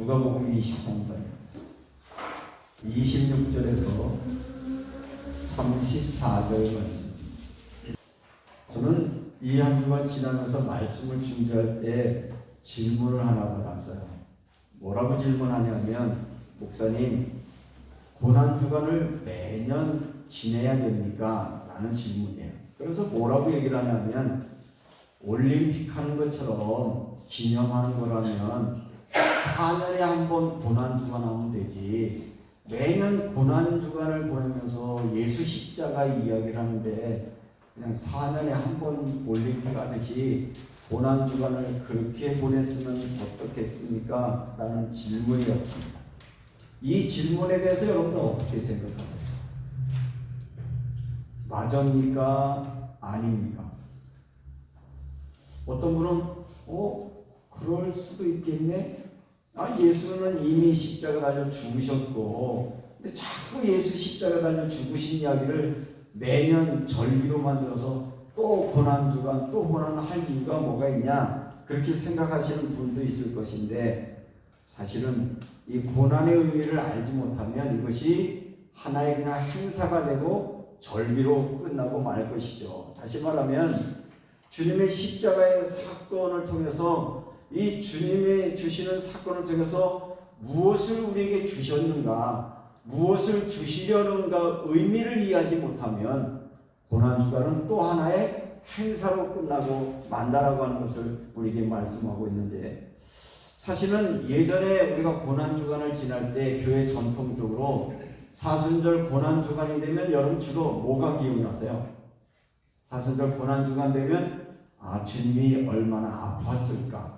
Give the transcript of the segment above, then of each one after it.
누가복음 23장 26절에서 34절 말씀. 저는 이 한 주간 지나면서 말씀을 준비할 때 질문을 하나 받았어요. 뭐라고 질문하냐면, 목사님, 고난주간을 매년 지내야 됩니까? 라는 질문이에요. 그래서 뭐라고 얘기를 하냐면, 올림픽 하는 것처럼 기념하는 거라면 4년에 한 번 고난주간 하면 되지, 매년 고난주간을 보내면서 예수 십자가 이야기를 하는데 그냥 4년에 한 번 올림픽 하듯이 고난주간을 그렇게 보냈으면 어떻겠습니까? 라는 질문이었습니다. 이 질문에 대해서 여러분들 어떻게 생각하세요? 맞습니까? 아닙니까? 어떤 분은 그럴 수도 있겠네? 예수는 이미 십자가 달려 죽으셨고, 근데 자꾸 예수 십자가 달려 죽으신 이야기를 매년 절기로 만들어서 또 고난주간, 또 고난할 이유가 뭐가 있냐? 그렇게 생각하시는 분도 있을 것인데, 사실은 이 고난의 의미를 알지 못하면 이것이 하나의 그냥 행사가 되고 절기로 끝나고 말 것이죠. 다시 말하면 주님의 십자가의 사건을 통해서, 이 주님이 주시는 사건을 통해서 무엇을 우리에게 주셨는가, 무엇을 주시려는가 의미를 이해하지 못하면 고난주간은 또 하나의 행사로 끝나고 만다라고 하는 것을 우리에게 말씀하고 있는데, 사실은 예전에 우리가 고난주간을 지날 때 교회 전통적으로 사순절 고난주간이 되면 여러분 주로 뭐가 기억나세요? 사순절 고난주간 되면 주님이 얼마나 아팠을까,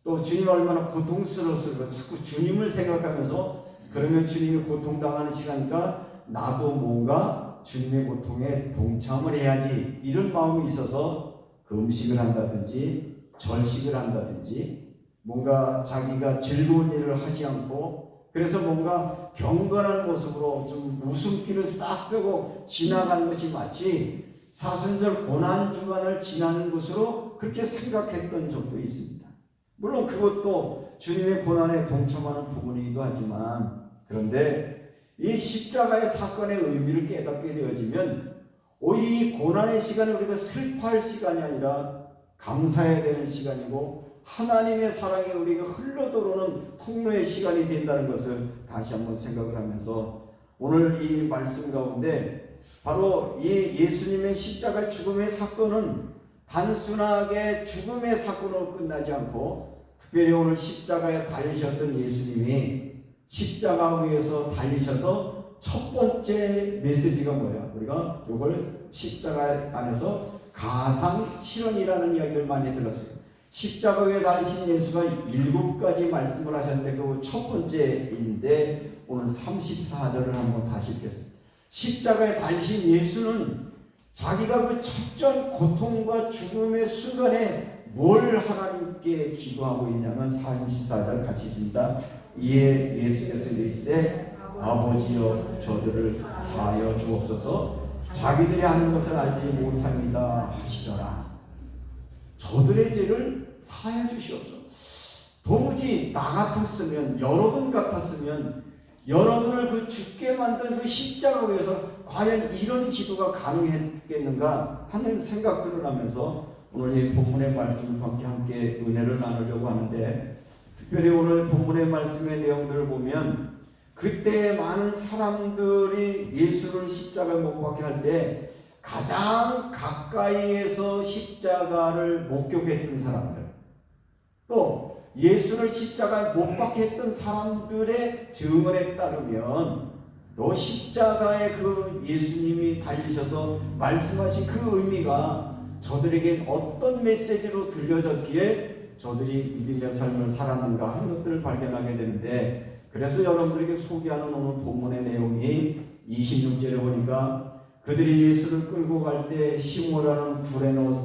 또 주님이 얼마나 고통스러웠을까, 자꾸 주님을 생각하면서, 그러면 주님이 고통당하는 시간이니까 나도 뭔가 주님의 고통에 동참을 해야지, 이런 마음이 있어서 금식을 한다든지 절식을 한다든지 뭔가 자기가 즐거운 일을 하지 않고, 그래서 뭔가 경건한 모습으로 좀 웃음기를 싹 빼고 지나가는 것이 마치 사순절 고난주간을 지나는 것으로 그렇게 생각했던 적도 있습니다. 물론 그것도 주님의 고난에 동참하는 부분이기도 하지만, 그런데 이 십자가의 사건의 의미를 깨닫게 되어지면 이 고난의 시간을 우리가 슬퍼할 시간이 아니라 감사해야 되는 시간이고, 하나님의 사랑이 우리가 흘러들어오는 통로의 시간이 된다는 것을 다시 한번 생각을 하면서, 오늘 이 말씀 가운데 바로 이 예수님의 십자가 죽음의 사건은 단순하게 죽음의 사건으로 끝나지 않고, 특별히 오늘 십자가에 달리셨던 예수님이 십자가 위에서 달리셔서 첫 번째 메시지가 뭐예요? 우리가 이걸 십자가 안에서 가상칠언이라는 이야기를 많이 들었어요. 십자가 위에 달리신 예수가 7가지 말씀을 하셨는데 그 첫 번째인데, 오늘 34절을 한번 다시 읽겠습니다. 십자가에 달리신 예수는 자기가 그 첫전 고통과 죽음의 순간에 뭘 하나님께 기도하고 있냐면 34절 같이 읽습니다. 이에 예수께서 이르시되 아버지여 저들을 사하여 주옵소서, 자기들이 하는 것을 알지 못합니다 하시더라. 저들의 죄를 사하여 주시옵소서. 도무지 나 같았으면, 여러분 같았으면, 여러분을 그 죽게 만든 그 십자가 위에서 과연 이런 기도가 가능했겠는가 하는 생각들을 하면서 오늘 이 본문의 말씀을 함께 은혜를 나누려고 하는데, 특별히 오늘 본문의 말씀의 내용들을 보면 그때 많은 사람들이 예수를 십자가에 못 박게 할 때 가장 가까이에서 십자가를 목격했던 사람들, 또 예수를 십자가에 못 박게 했던 사람들의 증언에 따르면, 또 십자가에 그 예수님이 달리셔서 말씀하신 그 의미가 저들에게 어떤 메시지로 들려졌기에 저들이 믿음의 삶을 살았는가 하는 것들을 발견하게 되는데, 그래서 여러분들에게 소개하는 오늘 본문의 내용이 26절에 보니까 그들이 예수를 끌고 갈 때 시몬이라는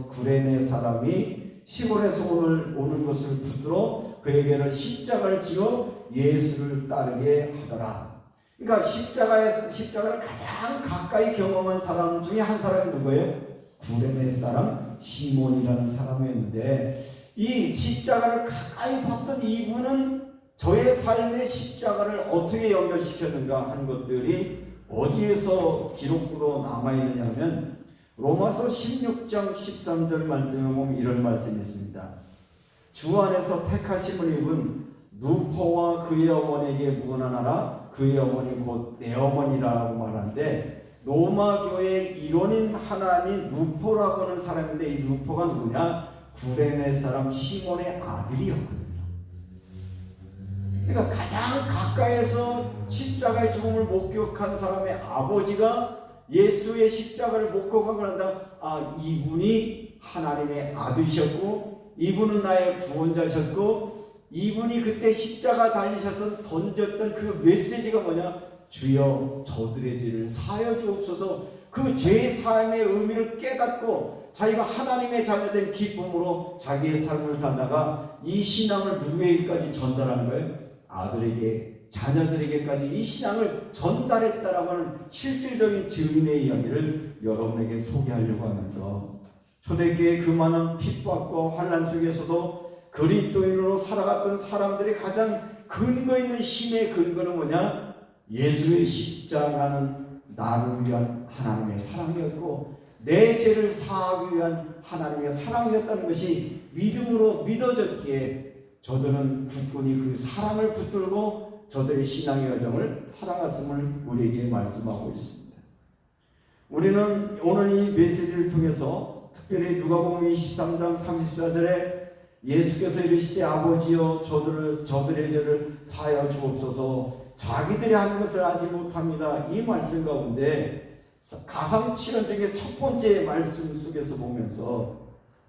구레네 사람이 시골에서 오는 것을 붙들어 그에게는 십자가를 지어 예수를 따르게 하더라. 그러니까 십자가를 가장 가까이 경험한 사람 중에 한 사람이 누구예요? 구레네 사람 시몬이라는 사람이었는데, 이 십자가를 가까이 봤던 이분은 저의 삶의 십자가를 어떻게 연결시켰는가 하는 것들이 어디에서 기록으로 남아있느냐 하면 로마서 16장 13절 말씀에 보면 이런 말씀이 있습니다. 주 안에서 택하심을 입은 누포와 그의 어머니에게 무난하라. 그의 어머니 곧 내 어머니라고 말하는데 로마 교회의 일원인 하나님 누포라고 하는 사람인데 이 누포가 누구냐? 구레네 사람 시몬의 아들이었거든요. 그러니까 가장 가까이에서 십자가의 죽음을 목격한 사람의 아버지가 예수의 십자가를 목격하고 난다. 아, 이분이 하나님의 아들이셨고 이분은 나의 구원자셨고 이분이 그때 십자가 달리셔서 던졌던 그 메시지가 뭐냐? 주여 저들의 죄를 사하여 주옵소서. 그 죄 사함의 의미를 깨닫고 자기가 하나님의 자녀된 기쁨으로 자기의 삶을 살다가 이 신앙을 누구에게까지 전달하는 거예요? 아들에게, 자녀들에게까지 이 신앙을 전달했다라고 하는 실질적인 증인의 이야기를 여러분에게 소개하려고 하면서 초대교회 그 많은 핍박과 환난 속에서도 그리스도인으로 살아갔던 사람들의 가장 근거 있는 힘의 근거는 뭐냐? 예수의 십자가는 나를 위한 하나님의 사랑이었고 내 죄를 사하기 위한 하나님의 사랑이었다는 것이 믿음으로 믿어졌기에 저들은 굳건히 그 사랑을 붙들고 저들의 신앙의 여정을 살아갔음을 우리에게 말씀하고 있습니다. 우리는 오늘 이 메시지를 통해서 특별히 누가복음 23장 34절에 예수께서 이르시되 아버지여 저들의 죄를 사하여 주옵소서. 자기들이 하는 것을 알지 못합니다. 이 말씀 가운데 가상칠언적인 첫 번째 말씀 속에서 보면서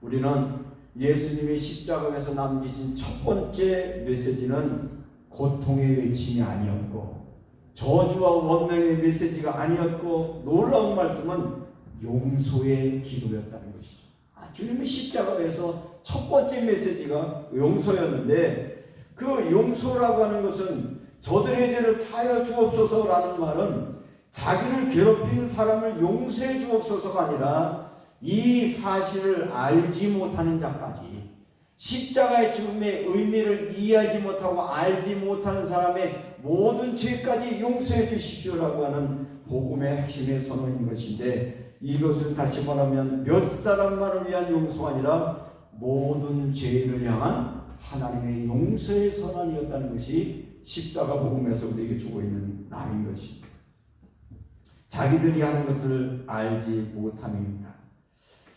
우리는 예수님이 십자가에서 남기신 첫 번째 메시지는 고통의 외침이 아니었고 저주와 원망의 메시지가 아니었고 놀라운 말씀은 용서의 기도였다는 것이죠. 주님의 십자가에서 첫 번째 메시지가 용서였는데 그 용서라고 하는 것은 저들의 죄를 사하여 주옵소서라는 말은 자기를 괴롭힌 사람을 용서해 주옵소서가 아니라 이 사실을 알지 못하는 자까지 십자가의 죽음의 의미를 이해하지 못하고 알지 못하는 사람의 모든 죄까지 용서해 주십시오라고 하는 복음의 핵심의 선언인 것인데 이것은 다시 말하면 몇 사람만을 위한 용서가 아니라 모든 죄를 향한 하나님의 용서의 선언이었다는 것이 십자가 복음에서 우리에게 주고 있는 낭인 것입니다. 자기들이 하는 것을 알지 못함입니다.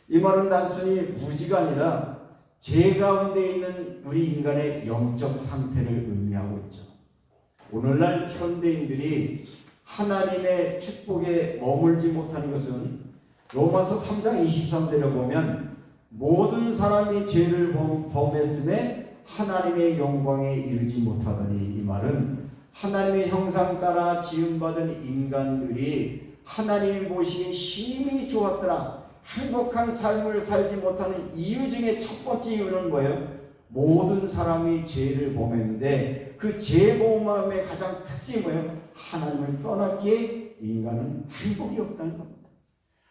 이 말은 단순히 무지가 아니라 죄 가운데 있는 우리 인간의 영적 상태를 의미하고 있죠. 오늘날 현대인들이 하나님의 축복에 머물지 못하는 것은 로마서 3장 23절에 보면 모든 사람이 죄를 범했음에 하나님의 영광에 이르지 못하더니 이 말은 하나님의 형상 따라 지음받은 인간들이 하나님이 보시기에 심히 좋았더라. 행복한 삶을 살지 못하는 이유 중에 첫 번째 이유는 뭐예요? 모든 사람이 죄를 범했는데 그 죄 범함의 가장 특징이 뭐예요? 하나님을 떠났기에 인간은 행복이 없다는 겁니다.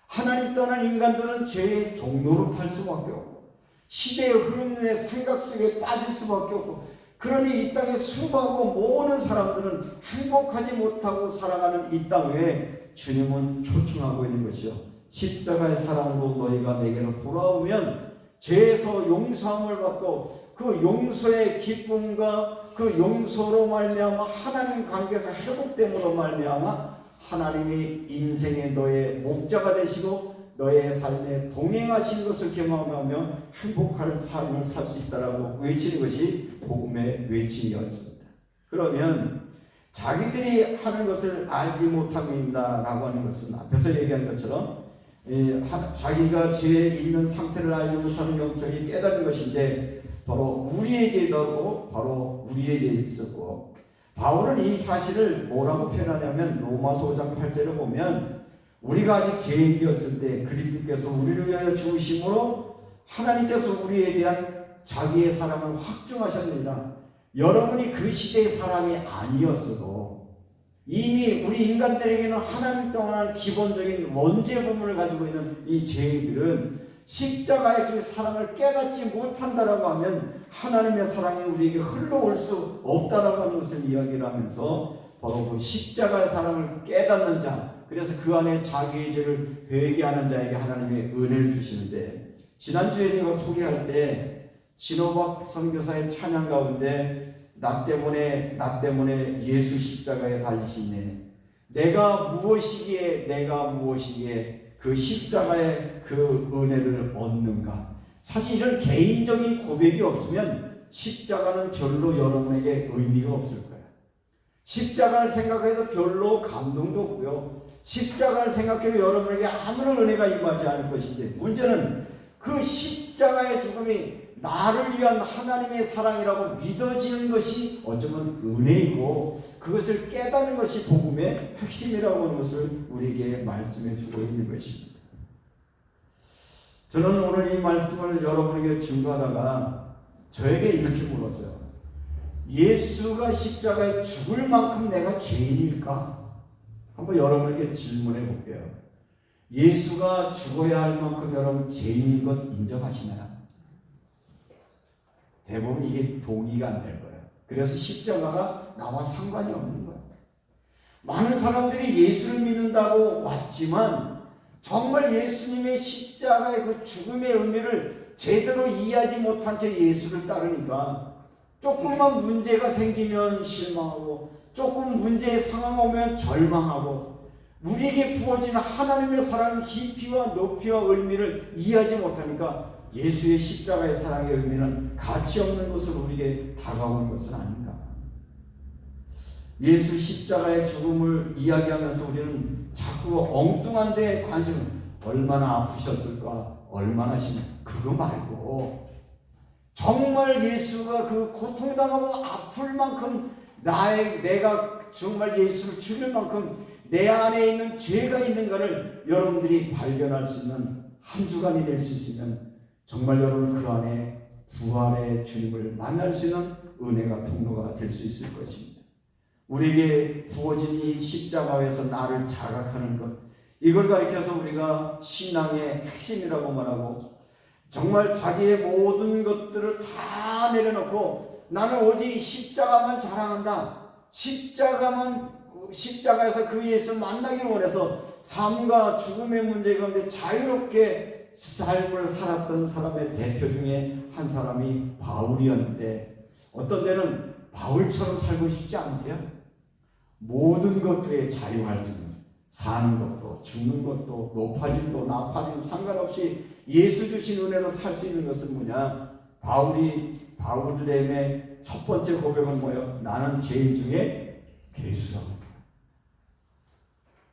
하나님 떠난 인간들은 죄의 종로로 탈 수밖에 없고 시대의 흐름에 생각 속에 빠질 수밖에 없고 그러니 이 땅에 수많고 모든 사람들은 행복하지 못하고 살아가는 이 땅에 주님은 초청하고 있는 것이요. 십자가의 사랑으로 너희가 내게로 돌아오면 죄에서 용서함을 받고 그 용서의 기쁨과 그 용서로 말미암아 하나님 관계가 회복됨으로 말미암아 하나님이 인생의 너의 목자가 되시고 너의 삶에 동행하신 것을 경험하며 행복한 삶을 살 수 있다라고 외치는 것이 복음의 외침이었습니다. 그러면 자기들이 하는 것을 알지 못함입니다 라고 하는 것은 앞에서 얘기한 것처럼 자기가 죄에 있는 상태를 알지 못하는 영적인 깨달은 것인데 바로 우리의 죄도 바로 우리의 죄에 있었고 바울은 이 사실을 뭐라고 표현하냐면 로마서 5장 8절을 보면 우리가 아직 죄인이었을 때 그리스도께서 우리를 위하여 죽으심으로 하나님께서 우리에 대한 자기의 사랑을 확증하셨느니라. 여러분이 그 시대의 사람이 아니었어도 이미 우리 인간들에게는 하나님 떠난 기본적인 원죄 부분을 가지고 있는 이 죄인들은 십자가의 그 사랑을 깨닫지 못한다라고 하면 하나님의 사랑이 우리에게 흘러올 수 없다라고 하는 것을 이야기를 하면서 바로 그 십자가의 사랑을 깨닫는 자, 그래서 그 안에 자기의 죄를 회개하는 자에게 하나님의 은혜를 주시는데, 지난주에 제가 소개할 때 진호박 선교사의 찬양 가운데 나 때문에 예수 십자가에 달리시네, 내가 무엇이기에 그 십자가의 그 은혜를 얻는가. 사실 이런 개인적인 고백이 없으면 십자가는 별로 여러분에게 의미가 없을 거예요. 십자가를 생각해도 별로 감동도 없고요, 십자가를 생각해도 여러분에게 아무런 은혜가 임하지 않을 것인데, 문제는 그 십자가의 죽음이 나를 위한 하나님의 사랑이라고 믿어지는 것이 어쩌면 은혜이고, 그것을 깨닫는 것이 복음의 핵심이라고 하는 것을 우리에게 말씀해 주고 있는 것입니다. 저는 오늘 이 말씀을 여러분에게 증거하다가 저에게 이렇게 물었어요. 예수가 십자가에 죽을 만큼 내가 죄인일까? 한번 여러분에게 질문해 볼게요. 예수가 죽어야 할 만큼 여러분 죄인인 것 인정하시나요? 대부분 이게 동의가 안 될 거예요. 그래서 십자가가 나와 상관이 없는 거예요. 많은 사람들이 예수를 믿는다고 왔지만 정말 예수님의 십자가의 그 죽음의 의미를 제대로 이해하지 못한 채 예수를 따르니까 조금만 문제가 생기면 실망하고, 조금 문제의 상황 오면 절망하고, 우리에게 부어지는 하나님의 사랑의 깊이와 높이와 의미를 이해하지 못하니까 예수의 십자가의 사랑의 의미는 가치 없는 것으로 우리에게 다가오는 것은 아닌가. 예수 십자가의 죽음을 이야기하면서 우리는 자꾸 엉뚱한 데 관심을, 얼마나 아프셨을까, 얼마나 그거 말고 정말 예수가 그 고통당하고 아플 만큼 내가 정말 예수를 죽일 만큼 내 안에 있는 죄가 있는가를 여러분들이 발견할 수 있는 한 주간이 될 수 있으면 정말 여러분 그 안에 부활의 주님을 만날 수 있는 은혜가 통로가 될 수 있을 것입니다. 우리에게 부어진 이 십자가에서 나를 자각하는 것, 이걸 가리켜서 우리가 신앙의 핵심이라고 말하고, 정말 자기의 모든 것들을 다 내려놓고 나는 오직 십자가만 자랑한다, 십자가에서 그 예수 만나기를 원해서 삶과 죽음의 문제 가운데 자유롭게 삶을 살았던 사람의 대표 중에 한 사람이 바울이었는데, 어떤 때는 바울처럼 살고 싶지 않으세요? 모든 것들에 자유할 수 있는, 사는 것도 죽는 것도 높아짐도 나빠짐도 상관없이 예수 주신 은혜로 살 수 있는 것은 뭐냐? 바울의 첫 번째 고백은 뭐예요? 나는 죄인 중에 괴수라고.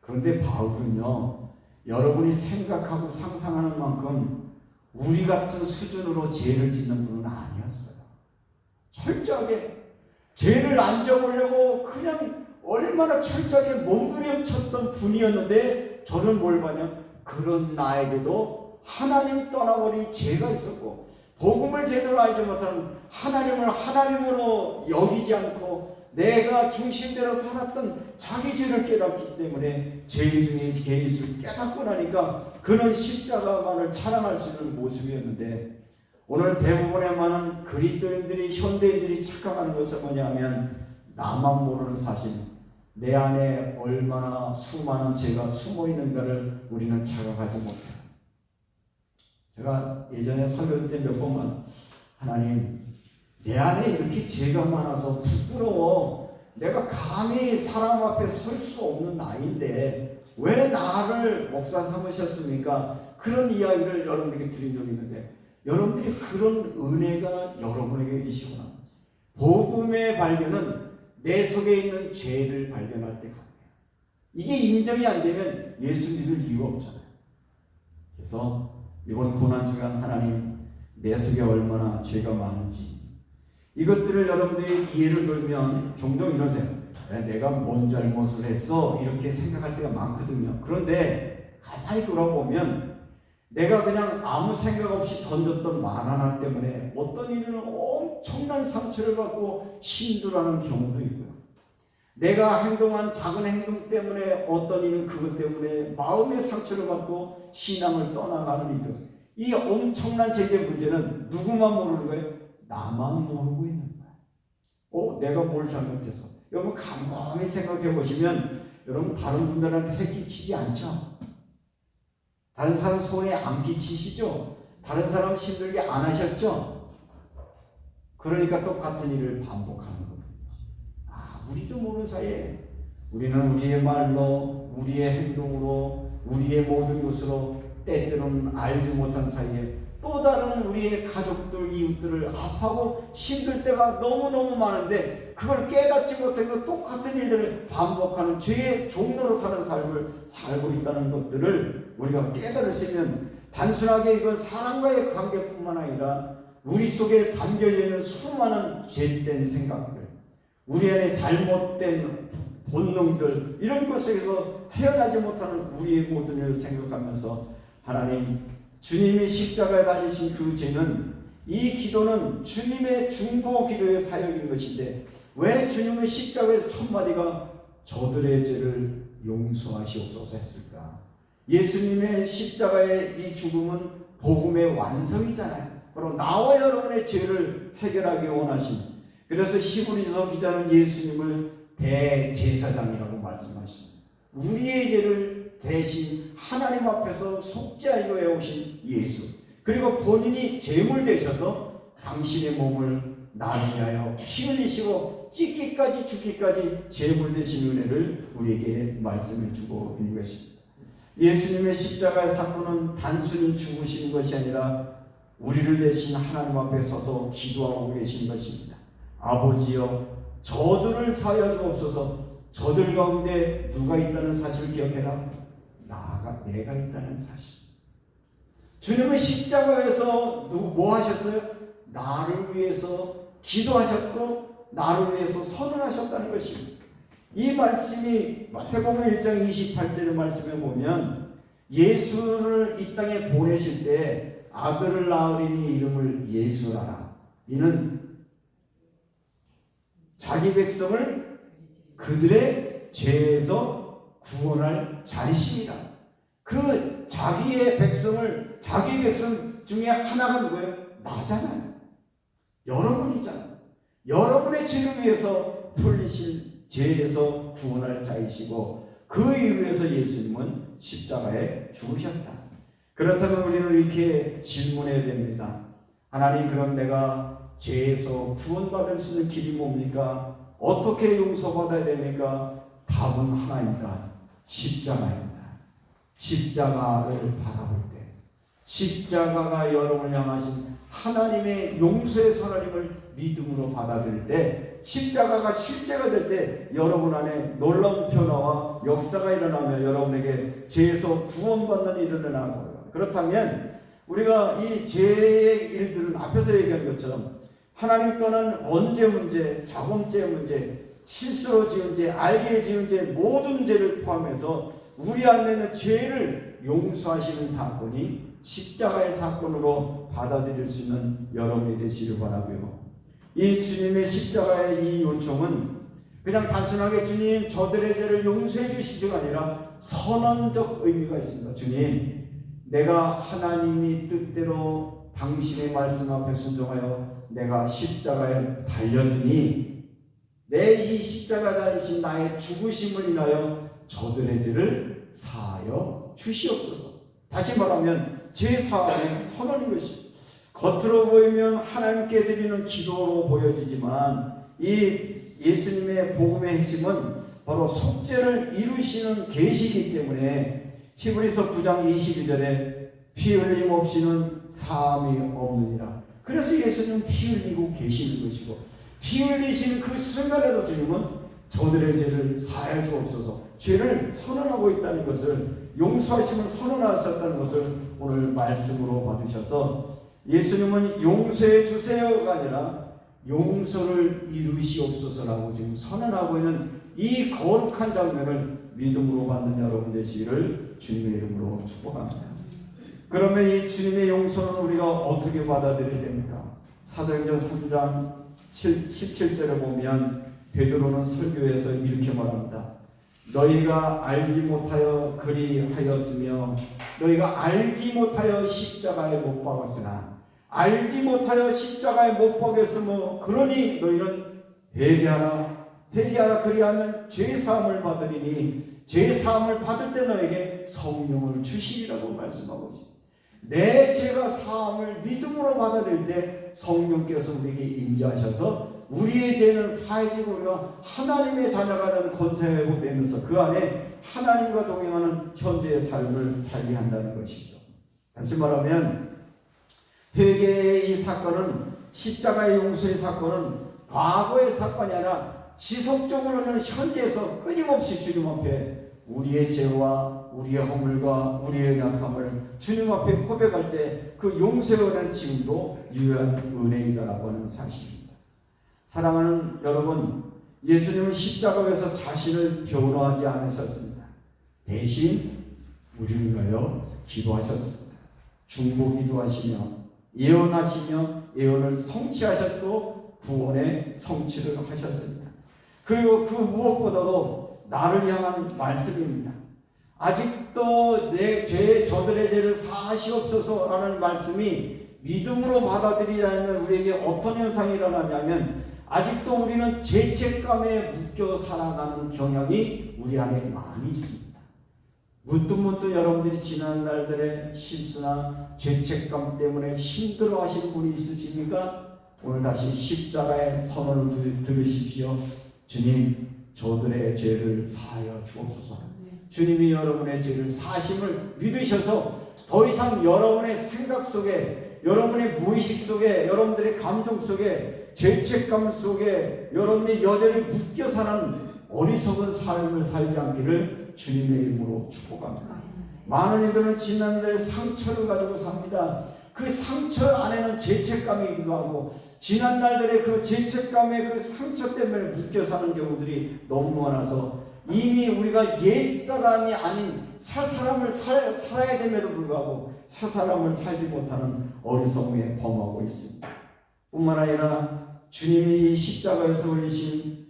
그런데 바울은요, 여러분이 생각하고 상상하는 만큼 우리 같은 수준으로 죄를 짓는 분은 아니었어요. 철저하게 죄를 안 져보려고 그냥 얼마나 철저하게 몸부림쳤던 분이었는데, 저는 뭘 봐냐? 그런 나에게도 하나님 떠나버린 죄가 있었고, 복음을 제대로 알지 못하는 하나님을 하나님으로 여기지 않고 내가 중심대로 살았던 자기 죄를 깨닫기 때문에 죄 중에 죄를 깨닫고 나니까 그는 십자가만을 자랑할 수 있는 모습이었는데, 오늘 대부분의 많은 그리스도인들이, 현대인들이 착각하는 것은 뭐냐면, 나만 모르는 사실, 내 안에 얼마나 수많은 죄가 숨어 있는가를 우리는 자각하지 못해요. 제가 예전에 설교 때 몇 번만, 하나님, 내 안에 이렇게 죄가 많아서 부끄러워, 내가 감히 사람 앞에 설 수 없는 나인데 왜 나를 목사 삼으셨습니까? 그런 이야기를 여러분에게 드린 적이 있는데, 여러분들이 그런 은혜가 여러분에게 계시구나. 복음의 발견은 내 속에 있는 죄를 발견할 때 가능해요. 이게 인정이 안 되면 예수 믿을 이유가 없잖아요. 그래서 이번 고난 주간 하나님, 내 속에 얼마나 죄가 많은지 이것들을 여러분들이 이해를 돌면 종종 이러세요. 내가 뭔 잘못을 했어? 이렇게 생각할 때가 많거든요. 그런데 가만히 돌아보면 내가 그냥 아무 생각 없이 던졌던 말 하나 때문에 어떤 이들은 엄청난 상처를 받고 힘들어하는 경우도 있고요. 내가 행동한 작은 행동 때문에 어떤 이는 그것 때문에 마음의 상처를 받고 신앙을 떠나가는 이들, 이 엄청난 죄의 문제는 누구만 모르는 거예요? 나만 모르고 있는 거야. 내가 뭘 잘못했어? 여러분 곰곰이 생각해 보시면 여러분 다른 분들한테 해끼치지 않죠? 다른 사람 손에 안 끼치시죠? 다른 사람 힘들게 안 하셨죠? 그러니까 똑같은 일을 반복하는 거예요. 우리도 모르는 사이에 우리는 우리의 말로, 우리의 행동으로, 우리의 모든 것으로 때때로는 알지 못한 사이에 또 다른 우리의 가족들, 이웃들을 아파하고 힘들 때가 너무너무 많은데 그걸 깨닫지 못해서 똑같은 일들을 반복하는 죄의 종로로 타는 삶을 살고 있다는 것들을 우리가 깨달을 수 있는, 단순하게 이건 사람과의 관계뿐만 아니라 우리 속에 담겨있는 수많은 죄된 생각들, 우리 안에 잘못된 본능들, 이런 것 속에서 헤어나지 못하는 우리의 모든 일을 생각하면서 하나님, 주님이 십자가에 달리신 그 죄는, 이 기도는 주님의 중보 기도의 사역인 것인데 왜 주님은 십자가에서 첫 마디가 저들의 죄를 용서하시옵소서 했을까? 예수님의 십자가의 이 죽음은 복음의 완성이잖아요. 바로 나와 여러분의 죄를 해결하기 원하신, 그래서 히브리서 기자는 예수님을 대제사장이라고 말씀하십니다. 우리의 죄를 대신 하나님 앞에서 속죄하려 해오신 예수, 그리고 본인이 제물 되셔서 당신의 몸을 나를 위하여 피 흘리시고 찢기까지 죽기까지 제물 되신 은혜를 우리에게 말씀해 주고 있는 것입니다. 예수님의 십자가의 사건은 단순히 죽으시는 것이 아니라 우리를 대신 하나님 앞에 서서 기도하고 계신 것입니다. 아버지여, 저들을 사하여 주옵소서. 저들 가운데 누가 있다는 사실을 기억해라. 내가 있다는 사실. 주님은 십자가에서 뭐 하셨어요? 나를 위해서 기도하셨고 나를 위해서 선언하셨다는 것입니다. 이 말씀이 마태복음 1장 28절의 말씀에 보면 예수를 이 땅에 보내실 때 아들을 낳으리니 이름을 예수라라. 이는 자기 백성을 그들의 죄에서 구원할 자리십니다. 그 자기의 백성을, 자기 백성 중에 하나가 누구예요? 나잖아요. 여러분이잖아요. 여러분의 죄를 위해서 풀리신 죄에서 구원할 자이시고 그 이유에서 예수님은 십자가에 죽으셨다. 그렇다면 우리는 이렇게 질문해야 됩니다. 하나님, 그럼 내가 죄에서 구원받을 수 있는 길이 뭡니까? 어떻게 용서받아야 됩니까? 답은 하나입니다. 십자가입니다. 십자가를 바라볼 때, 십자가가 여러분을 향하신 하나님의 용서의 선언임을 믿음으로 받아들일 때, 십자가가 실제가 될 때 여러분 안에 놀라운 변화와 역사가 일어나며 여러분에게 죄에서 구원받는 일이 일어나고요. 그렇다면 우리가 이 죄의 일들은 앞에서 얘기한 것처럼 하나님 또는 원죄 문제, 자범죄 문제, 실수로 지은 죄, 알게 지은 죄, 모든 죄를 포함해서 우리 안에 있는 죄를 용서하시는 사건이 십자가의 사건으로 받아들일 수 있는 여러분이 되시길 바라고요. 이 주님의 십자가의 이 요청은 그냥 단순하게 주님 저들의 죄를 용서해 주시지가 아니라 선언적 의미가 있습니다. 주님, 내가 하나님이 뜻대로 당신의 말씀 앞에 순종하여 내가 십자가에 달렸으니 내 이 십자가 달리신 나의 죽으심을 인하여 저들의 죄를 사하여 주시옵소서. 다시 말하면 죄 사함의 선언인 것입니다. 겉으로 보이면 하나님께 드리는 기도로 보여지지만 이 예수님의 복음의 핵심은 바로 속죄를 이루시는 계시이기 때문에 히브리서 9장 22절에 피 흘림 없이는 사함이 없느니라. 그래서 예수님은 피 흘리고 계시는 것이고, 피 흘리신 그 순간에도 주님은 저들의 죄를 사하여 주옵소서, 죄를 선언하고 있다는 것을, 용서하심을 선언하셨다는 것을 오늘 말씀으로 받으셔서 예수님은 용서해 주세요가 아니라 용서를 이루시옵소서라고 지금 선언하고 있는 이 거룩한 장면을 믿음으로 받는 여러분 되시기를 주님의 이름으로 축복합니다. 그러면 이 주님의 용서는 우리가 어떻게 받아들여야 됩니까? 사도행전 3장 17절에 보면 베드로는 설교에서 이렇게 말합니다. 너희가 알지 못하여 그리하였으며 너희가 알지 못하여 십자가에 못 박았으나 알지 못하여 십자가에 못 박였으므로 그러니 너희는 회개하라 그리하면 죄사함을 받으리니 죄사함을 받을 때 너에게 성령을 주시리라고 말씀하고 있습니다. 내 죄가 사함을 믿음으로 받아들일 때 성령께서 우리에게 임재하셔서 우리의 죄는 사해지고 우리가 하나님의 자녀가 되는 권세가 회복되면서 그 안에 하나님과 동행하는 현재의 삶을 살게 한다는 것이죠. 다시 말하면 회개의 이 사건은, 십자가의 용서의 사건은 과거의 사건이 아니라 지속적으로는 현재에서 끊임없이 주님 앞에 우리의 죄와 우리의 허물과 우리의 연약함을 주님 앞에 고백할 때 그 용서의 은혜는 지금도 유효한 은혜이다라고 하는 사실입니다. 사랑하는 여러분, 예수님은 십자가에서 자신을 변호하지 않으셨습니다. 대신 우리를 위하여 기도하셨습니다. 중보기도 하시며 예언하시며 예언을 성취하셨고 구원의 성취를 하셨습니다. 그리고 그 무엇보다도 나를 향한 말씀입니다. 아직도 내 죄, 저들의 죄를 사하시옵소서라는 말씀이 믿음으로 받아들이자면 우리에게 어떤 현상이 일어나냐면 아직도 우리는 죄책감에 묶여 살아가는 경향이 우리 안에 많이 있습니다. 문득문득 여러분들이 지난 날들의 실수나 죄책감 때문에 힘들어 하시는 분이 있으십니까? 오늘 다시 십자가의 선언을 들으십시오. 주님, 저들의 죄를 사하여 주옵소서. 주님이 여러분의 죄를 사심을 믿으셔서 더 이상 여러분의 생각 속에, 여러분의 무의식 속에, 여러분들의 감정 속에, 죄책감 속에 여러분이 여전히 묶여 사는 어리석은 삶을 살지 않기를 주님의 이름으로 축복합니다. 많은 이들은 지난날의 상처를 가지고 삽니다. 그 상처 안에는 죄책감이기도 하고 지난날들의 그 죄책감의 그 상처 때문에 묶여 사는 경우들이 너무 많아서 이미 우리가 옛사람이 아닌 새사람을 살아야 됨에도 불구하고 새사람을 살지 못하는 어리석음에 범하고 있습니다. 뿐만 아니라 주님이 이 십자가 흘리시며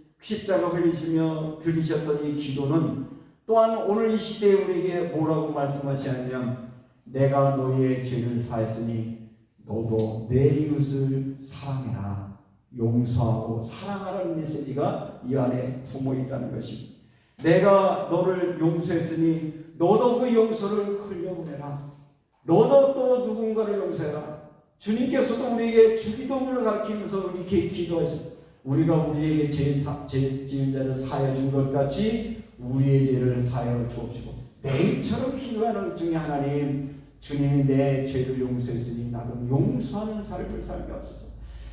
들으셨던 이 기도는 또한 오늘 이 시대에 우리에게 뭐라고 말씀하시냐면 내가 너희의 죄를 사했으니 너도 내 이웃을 사랑해라, 용서하고 사랑하라는 메시지가 이 안에 품어 있다는 것입니다. 내가 너를 용서했으니 너도 그 용서를 흘려보내라. 너도 또 누군가를 용서해라. 주님께서도 우리에게 주기도문을 가르치면서 이렇게 기도하십니다. 우리가 우리에게 죄 지은 자를 사하여 준 것 같이 우리의 죄를 사하여 주옵시고. 매일처럼 기도하는 중에 하나님, 주님이 내 죄를 용서했으니 나도 용서하는 삶을 살게 하소서.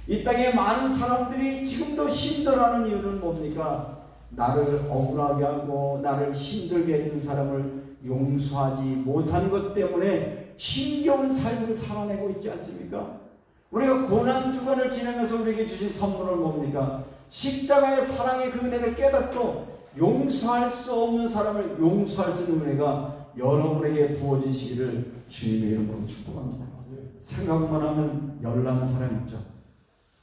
이 땅에 많은 사람들이 지금도 힘들어하는 이유는 뭡니까? 나를 억울하게 하고 나를 힘들게 했는 사람을 용서하지 못한 것 때문에 힘겨운 삶을 살아내고 있지 않습니까? 우리가 고난주간을 지내면서 우리에게 주신 선물은 뭡니까? 십자가의 사랑의 그 은혜를 깨닫고 용서할 수 없는 사람을 용서할 수 있는 은혜가 여러분에게 부어지시기를 주님의 이름으로 축복합니다. 생각만 하면 열나는 사람 있죠.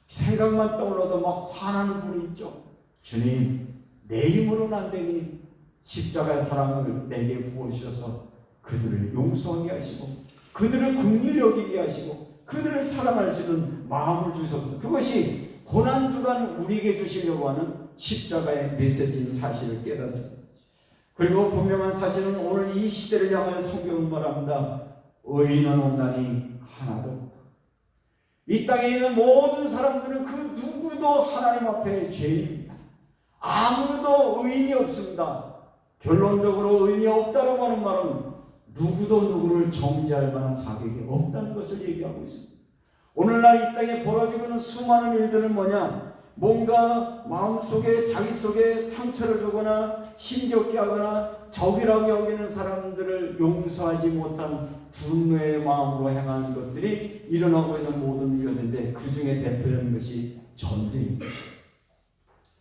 생각만 떠올라도 막 화나는 분이 있죠. 주님, 내 힘으로는 안 되니 십자가의 사랑을 내게 부어주셔서 그들을 용서하게 하시고 그들을 긍휼히 여기게 하시고 그들을 사랑할 수 있는 마음을 주셔서 그것이 고난주간 우리에게 주시려고 하는 십자가의 메시지인 사실을 깨닫습니다. 그리고 분명한 사실은 오늘 이 시대를 향하여 성경은 말합니다. 의인은 없나니 하나도 없다. 이 땅에 있는 모든 사람들은 그 누구도 하나님 앞에 죄인입니다. 아무도 의인이 없습니다. 결론적으로 의인이 없다라고 하는 말은 누구도 누구를 정죄할 만한 자격이 없다는 것을 얘기하고 있습니다. 오늘날 이 땅에 벌어지고 있는 수많은 일들은 뭐냐? 뭔가 마음속에 자기 속에 상처를 주거나 힘겹게 하거나 적이라고 여기는 사람들을 용서하지 못한 분노의 마음으로 행하는 것들이 일어나고 있는 모든 일들인데 그 중에 대표적인 것이 전쟁입니다.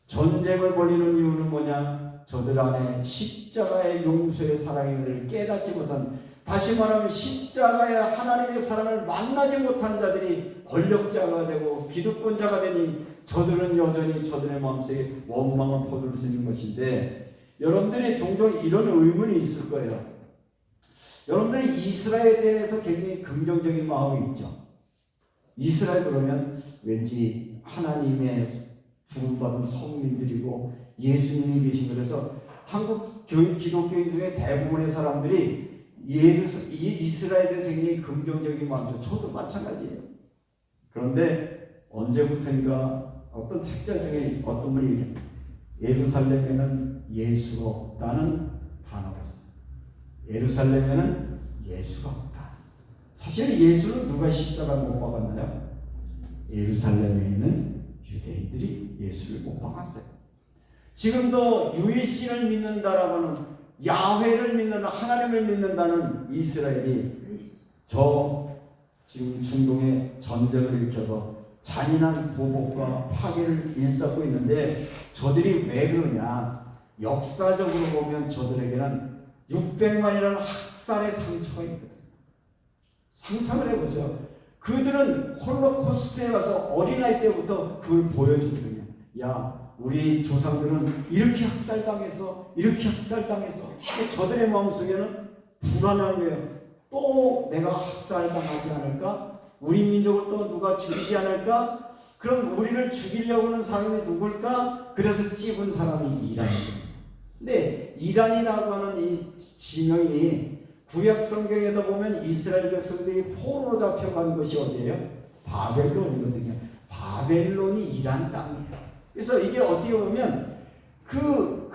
전쟁을 벌이는 이유는 뭐냐? 저들 안에 십자가의 용서의 사랑의 은혜를 깨닫지 못한, 다시 말하면 십자가의 하나님의 사랑을 만나지 못한 자들이 권력자가 되고 기득권자가 되니 저들은 여전히 저들의 마음속에 원망을 퍼부을 수 있는 것인데, 여러분들이 종종 이런 의문이 있을 거예요. 여러분들이 이스라엘에 대해서 굉장히 긍정적인 마음이 있죠. 이스라엘 그러면 왠지 하나님의 부름받은 성민들이고 예수님이 계신, 그래서 한국 기독교인 중에 대부분의 사람들이 이스라엘에 대해서 굉장히 긍정적인 마음이죠. 저도 마찬가지예요. 그런데 언제부터인가 어떤 책자 중에 어떤 분이 얘기해요. 예루살렘에는 예수가 없다는 단어가 있어요. 예루살렘에는 예수가 없다. 사실 예수는 누가 십자가를 못 박았나요? 예루살렘에 있는 유대인들이 예수를 못 박았어요. 지금도 유일신을 믿는다라고 하는, 야훼를 믿는다, 하나님을 믿는다는 이스라엘이 지금 중동에 전쟁을 일으켜서 잔인한 보복과 파괴를 일삼고 있는데, 저들이 왜 그러냐? 역사적으로 보면 저들에게는 600만이라는 학살의 상처가 있거든요. 상상을 해보죠. 그들은 홀로코스트에 가서 어린아이 때부터 그걸 보여주거든요. 야, 우리 조상들은 이렇게 학살당해서 저들의 마음속에는 불안한 거예요. 또 내가 학살당하지 않을까? 우리 민족을 또 누가 죽이지 않을까? 그럼 우리를 죽이려고 하는 사람이 누굴까? 그래서 찝은 사람이 이란이에요. 근데 이란이라고 하는 이 지명이 구약 성경에도 보면 이스라엘 백성들이 포로로 잡혀간 것이 어디예요? 바벨론이거든요. 바벨론이 이란 땅이에요. 그래서 이게 어떻게 보면 그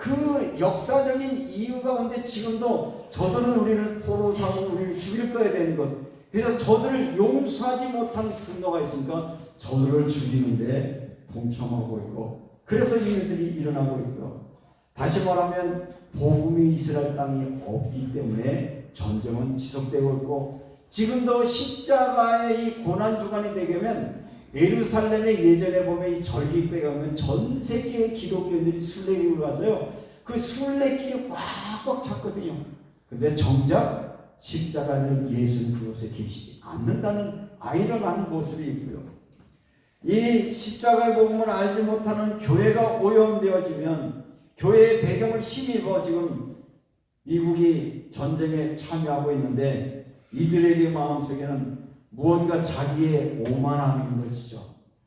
역사적인 이유 가운데 지금도 저들은 우리를 포로 삼고 우리를 죽일 거야 되는 것. 그래서 저들을 용서하지 못한 분노가 있으니까 저들을 죽이는데 동참하고 있고, 그래서 이 일들이 일어나고 있고요. 다시 말하면 복음이 이스라엘 땅이 없기 때문에 전쟁은 지속되고 있고, 지금도 십자가의 이 고난주간이 되면 예루살렘에 예전에 보면 이 절기때 가면 전 세계의 기독교인들이 순례길을 가서요, 그 순례길이 꽉꽉 찼거든요. 근데 정작 십자가는 예수는 그곳에 계시지 않는다는 아이러니한 모습이 있고요. 이 십자가의 복음을 알지 못하는 교회가 오염되어지면, 교회의 배경을 힘입어 지금 미국이 전쟁에 참여하고 있는데, 이들에게 마음속에는 무언가 자기의 오만함이 있는 것이죠.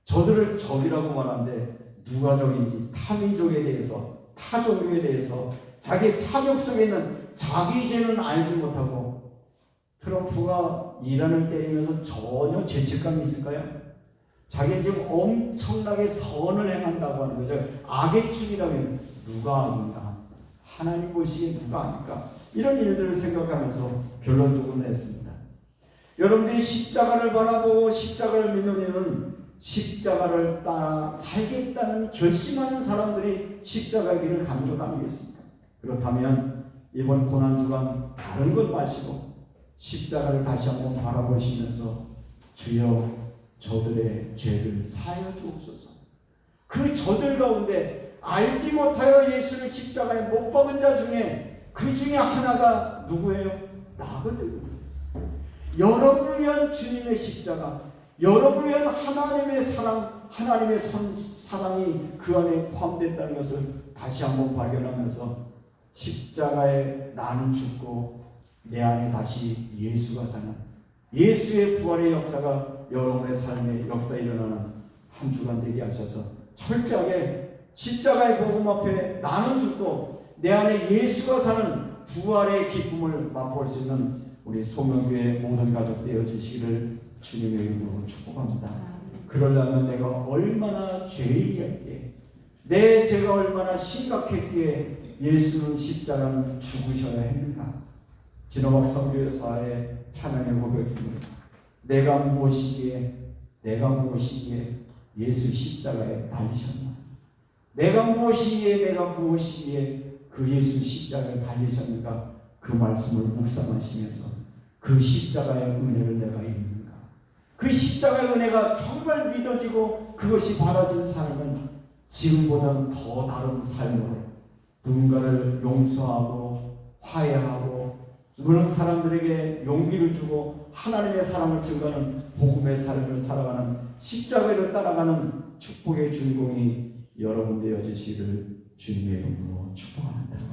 저들을 적이라고 말하는데 누가 적인지, 타민족에 대해서, 타종교에 대해서 자기 탐욕 속에 있는 자기 죄는 알지 못하고, 트럼프가 이란을 때리면서 전혀 죄책감이 있을까요? 자기는 지금 엄청나게 선을 행한다고 하는 거죠. 악의 축이라고 해요. 누가 악인가? 하나님 보시기에 누가 악인가? 이런 일들을 생각하면서 결론적으로 냈습니다. 여러분들이 십자가를 바라보고 십자가를 믿는 이유는 십자가를 따라 살겠다는 결심하는 사람들이 십자가의 길을 가는 것 아니겠습니까? 그렇다면 이번 고난주간 다른 것 마시고 십자가를 다시 한번 바라보시면서 주여 저들의 죄를 사하여 주옵소서. 그 저들 가운데 알지 못하여 예수를 십자가에 못 박은 자 중에 그 중에 하나가 누구예요? 나거든요. 여러분을 위한 주님의 십자가, 여러분을 위한 하나님의 사랑, 하나님의 사랑이 그 안에 포함됐다는 것을 다시 한번 발견하면서 십자가에 나는 죽고 내 안에 다시 예수가 사는, 예수의 부활의 역사가 여러분의 삶의 역사에 일어나는 한 주간 되게 하셔서 철저하게 십자가의 복음 앞에 나는 죽고 내 안에 예수가 사는 부활의 기쁨을 맛볼 수 있는 우리 소명교회 모든 가족 되어주시기를 주님의 이름으로 축복합니다. 그러려면 내가 얼마나 죄인이었기에, 내 죄가 얼마나 심각했기에 예수는 십자가는 죽으셔야 했는가. 진호박 선교사의 찬양의 고백입니다. 내가 무엇이기에 예수 십자가에 달리셨나? 내가 무엇이기에 그 예수 십자가에 달리셨는가? 그 말씀을 묵상하시면서 그 십자가의 은혜를 내가 입는가? 그 십자가의 은혜가 정말 믿어지고 그것이 받아진 삶은 지금보다는 더 다른 삶으로 누군가를 용서하고 화해하고 그런 사람들에게 용기를 주고 하나님의 사랑을 증거하는 복음의 삶을 살아가는, 십자가를 따라가는 축복의 주인공이 여러분 되어주시기를 주님의 이름으로 축복합니다.